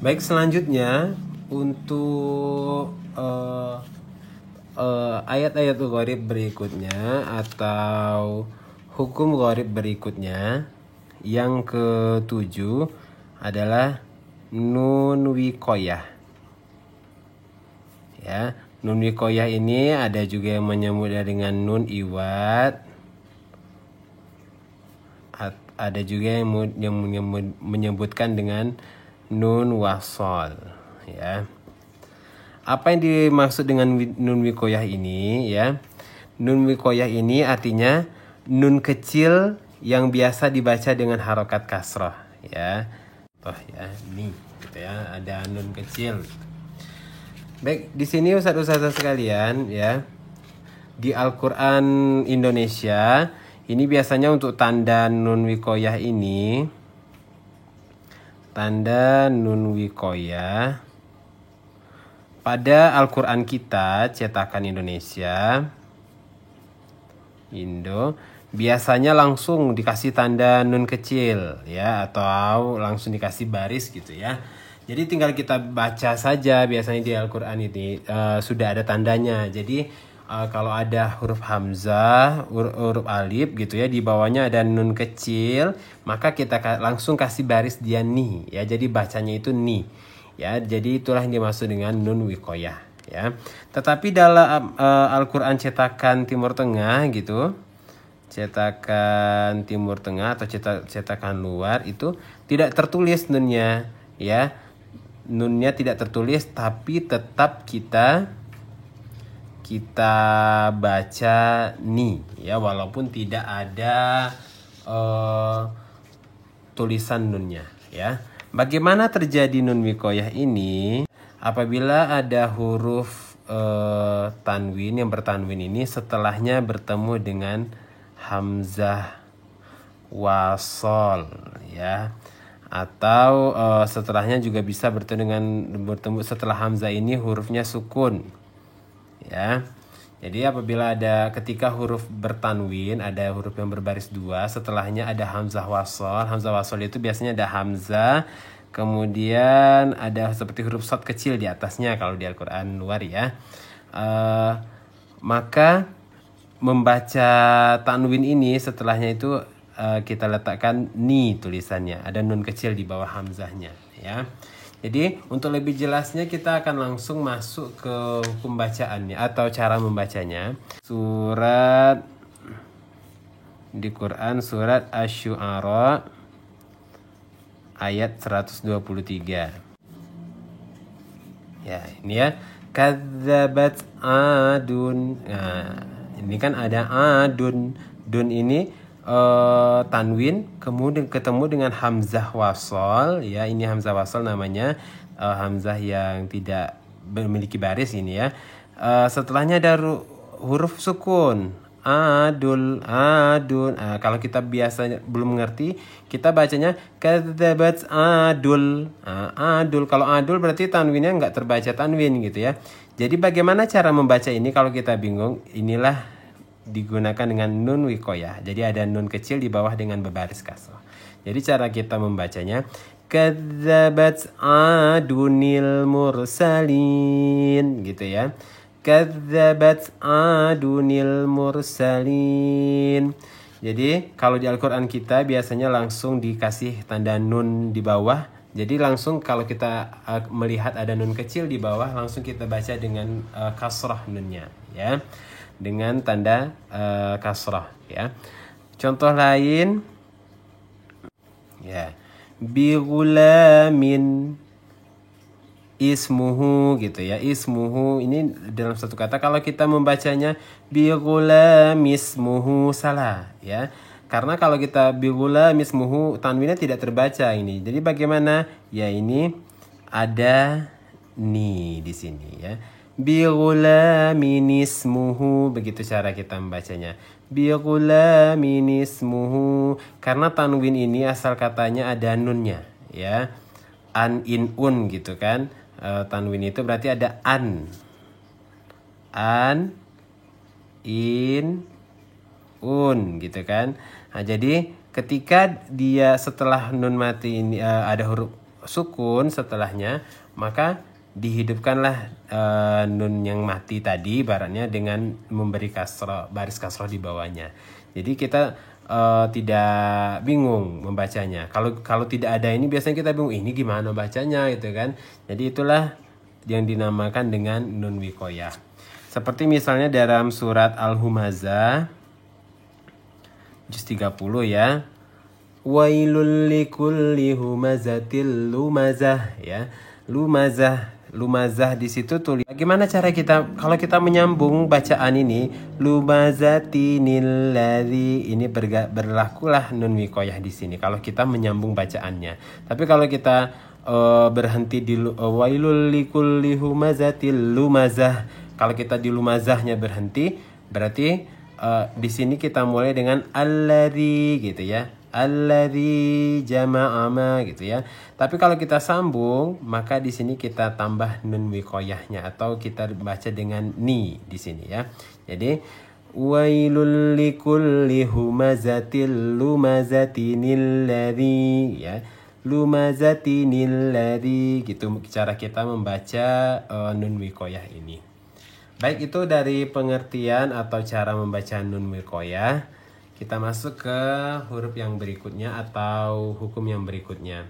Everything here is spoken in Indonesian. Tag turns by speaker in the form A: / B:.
A: Baik, selanjutnya untuk ayat-ayat gharib berikutnya atau hukum gharib berikutnya yang ketujuh adalah nun wiqayah. Ya, nun wiqayah ini ada juga yang menyebutnya dengan nun iwad. Ada juga yang menyebutkan dengan nun wasol. Ya. Apa yang dimaksud dengan nun wiqayah ini? Ya, nun wiqayah ini artinya nun kecil yang biasa dibaca dengan harokat kasrah. Ya, ya, ini, gitu ya, ada nun kecil. Baik, di sini ustadz-ustadzah sekalian, ya, di Al-Quran Indonesia ini biasanya untuk tanda nun wiqayah ini, tanda nun wiqayah pada Al-Quran kita cetakan Indonesia Indo biasanya langsung dikasih tanda nun kecil, ya, atau langsung dikasih baris gitu ya. Jadi tinggal kita baca saja, biasanya di Al-Quran ini sudah ada tandanya. Jadi kalau ada huruf hamzah, huruf alif gitu ya, di bawahnya ada nun kecil, maka kita langsung kasih baris dia ni, ya. Jadi bacanya itu ni, ya. Jadi itulah yang dimaksud dengan nun wiqayah, ya. Tetapi dalam Al-Quran cetakan Timur Tengah gitu, cetakan Timur Tengah atau cetakan luar itu tidak tertulis nunnya, ya. Nunnya tidak tertulis, tapi tetap kita baca ni, ya, walaupun tidak ada tulisan nunnya, ya. Bagaimana terjadi nun wiqayah ini? Apabila ada huruf tanwin yang bertanwin ini setelahnya bertemu dengan hamzah wasol, ya, atau setelahnya juga bisa bertemu setelah hamzah ini hurufnya sukun, ya. Jadi apabila ketika huruf bertanwin, ada huruf yang berbaris dua, setelahnya ada hamzah wasol. Hamzah wasol itu biasanya ada hamzah, kemudian ada seperti huruf shad kecil di atasnya kalau di Al-Quran luar, ya. Maka membaca tanwin ini setelahnya itu kita letakkan ni tulisannya, ada nun kecil di bawah hamzahnya, ya. Jadi untuk lebih jelasnya kita akan langsung masuk ke hukum bacaannya atau cara membacanya. Surat di Quran surat Asy-Syu'ara ayat 123. Ya, ini ya. Kadzabat adun. Nah, ini kan ada adun. Dun ini tanwin kemudian ketemu dengan hamzah wasol, ya. Ini hamzah wasol namanya, hamzah yang tidak memiliki baris ini, ya. Setelahnya ada huruf sukun, adul. Kalau kita biasanya belum mengerti, kita bacanya kadzabat adul. Adul, kalau adul berarti tanwinnya nggak terbaca tanwin gitu, ya. Jadi bagaimana cara membaca ini kalau kita bingung? Inilah digunakan dengan nun wiqayah. Jadi ada nun kecil di bawah dengan berbaris kasrah. Jadi cara kita membacanya kadzabat adunil mursalin gitu, ya. Kadzabat adunil mursalin. Jadi kalau di Al-Quran kita biasanya langsung dikasih tanda nun di bawah. Jadi langsung kalau kita melihat ada nun kecil di bawah, langsung kita baca dengan kasrah nunnya, ya, dengan tanda kasrah, ya. Contoh lain, ya, bi ghulamin ismuhu gitu, ya. Ismuhu ini dalam satu kata, kalau kita membacanya bi ghulam ismuhu salah, ya. Karena kalau kita bi ghulam ismuhu tanwinnya tidak terbaca ini. Jadi bagaimana? Ya, ini ada ni di sini, ya. Bi ghulamin ismuhu, begitu cara kita membacanya. Bi ghulamin ismuhu, karena tanwin ini asal katanya ada nunnya, ya. An, in, un gitu kan. Tanwin itu berarti ada an, in, un gitu kan. Nah, jadi ketika dia setelah nun mati ini ada huruf sukun setelahnya, maka dihidupkanlah nun yang mati tadi ibaratnya dengan memberi kasroh, baris kasroh di bawahnya. Jadi kita tidak bingung membacanya. Kalau tidak ada ini biasanya kita bingung ini gimana bacanya gitu kan. Jadi itulah yang dinamakan dengan nun wikoyah. Seperti misalnya dalam surat Al-Humazah juz 30 ya. Wailul likulli humazatil lumazah ya. Lumazah di situ tulis. Bagaimana cara kita kalau kita menyambung bacaan ini? Lumazatinil ladzi, ini berlakulah nun wikoyah di sini kalau kita menyambung bacaannya. Tapi kalau kita berhenti di wailul likulli humazatil lumazah, kalau kita di lumazahnya berhenti, berarti di sini kita mulai dengan alladzi gitu ya. Alladzi jama'ama gitu ya. Tapi kalau kita sambung, maka di sini kita tambah nun wikoyahnya atau kita baca dengan ni di sini ya. Jadi wailul likulli humazatil lumazatinil ladzi ya. Lumazatinil ladzi gitu cara kita membaca nun wikoyah ini. Baik, itu dari pengertian atau cara membaca nun wikoyah. Kita masuk ke huruf yang berikutnya atau hukum yang berikutnya.